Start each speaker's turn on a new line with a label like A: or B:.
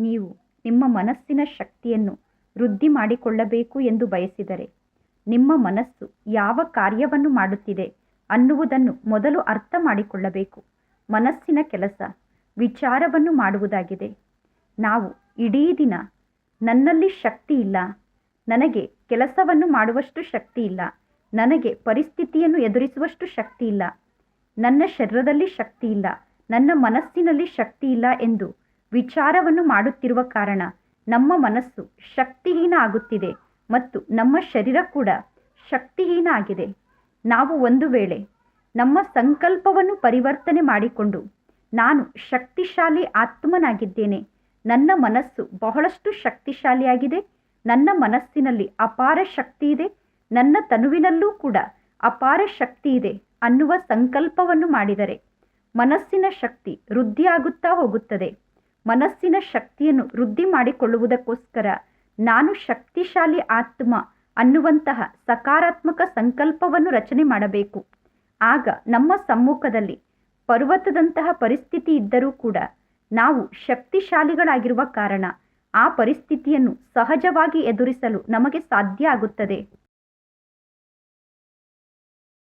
A: ನೀವು ನಿಮ್ಮ ಮನಸ್ಸಿನ ಶಕ್ತಿಯನ್ನು ವೃದ್ಧಿ ಮಾಡಿಕೊಳ್ಳಬೇಕು ಎಂದು ಬಯಸಿದರೆ ನಿಮ್ಮ ಮನಸ್ಸು ಯಾವ ಕಾರ್ಯವನ್ನು ಮಾಡುತ್ತಿದೆ ಅನ್ನುವುದನ್ನು ಮೊದಲು ಅರ್ಥ ಮಾಡಿಕೊಳ್ಳಬೇಕು. ಮನಸ್ಸಿನ ಕೆಲಸ ವಿಚಾರವನ್ನು ಮಾಡುವುದಾಗಿದೆ. ನಾವು ಇಡೀ ದಿನ ನನ್ನಲ್ಲಿ ಶಕ್ತಿ ಇಲ್ಲ, ನನಗೆ ಕೆಲಸವನ್ನು ಮಾಡುವಷ್ಟು ಶಕ್ತಿ ಇಲ್ಲ, ನನಗೆ ಪರಿಸ್ಥಿತಿಯನ್ನು ಎದುರಿಸುವಷ್ಟು ಶಕ್ತಿ ಇಲ್ಲ, ನನ್ನ ಶರೀರದಲ್ಲಿ ಶಕ್ತಿ ಇಲ್ಲ, ನನ್ನ ಮನಸ್ಸಿನಲ್ಲಿ ಶಕ್ತಿ ಇಲ್ಲ ಎಂದು ವಿಚಾರವನ್ನು ಮಾಡುತ್ತಿರುವ ಕಾರಣ ನಮ್ಮ ಮನಸ್ಸು ಶಕ್ತಿಹೀನ ಆಗುತ್ತಿದೆ ಮತ್ತು ನಮ್ಮ ಶರೀರ ಕೂಡ ಶಕ್ತಿಹೀನ ಆಗಿದೆ. ನಾವು ಒಂದು ವೇಳೆ ನಮ್ಮ ಸಂಕಲ್ಪವನ್ನು ಪರಿವರ್ತನೆ ಮಾಡಿಕೊಂಡು ನಾನು ಶಕ್ತಿಶಾಲಿ ಆತ್ಮನಾಗಿದ್ದೇನೆ, ನನ್ನ ಮನಸ್ಸು ಬಹಳಷ್ಟು ಶಕ್ತಿಶಾಲಿಯಾಗಿದೆ, ನನ್ನ ಮನಸ್ಸಿನಲ್ಲಿ ಅಪಾರ ಶಕ್ತಿ ಇದೆ, ನನ್ನ ತನುವಿನಲ್ಲೂ ಕೂಡ ಅಪಾರ ಶಕ್ತಿ ಇದೆ ಅನ್ನುವ ಸಂಕಲ್ಪವನ್ನು ಮಾಡಿದರೆ ಮನಸ್ಸಿನ ಶಕ್ತಿ ವೃದ್ಧಿಯಾಗುತ್ತಾ ಹೋಗುತ್ತದೆ. ಮನಸ್ಸಿನ ಶಕ್ತಿಯನ್ನು ವೃದ್ಧಿ ಮಾಡಿಕೊಳ್ಳುವುದಕ್ಕೋಸ್ಕರ ನಾನು ಶಕ್ತಿಶಾಲಿ ಆತ್ಮ ಅನ್ನುವಂತಹ ಸಕಾರಾತ್ಮಕ ಸಂಕಲ್ಪವನ್ನು ರಚನೆ ಮಾಡಬೇಕು. ಆಗ ನಮ್ಮ ಸಮ್ಮುಖದಲ್ಲಿ ಪರ್ವತದಂತಹ ಪರಿಸ್ಥಿತಿ ಇದ್ದರೂ ಕೂಡ ನಾವು ಶಕ್ತಿಶಾಲಿಗಳಾಗಿರುವ ಕಾರಣ ಆ ಪರಿಸ್ಥಿತಿಯನ್ನು ಸಹಜವಾಗಿ ಎದುರಿಸಲು ನಮಗೆ ಸಾಧ್ಯ ಆಗುತ್ತದೆ.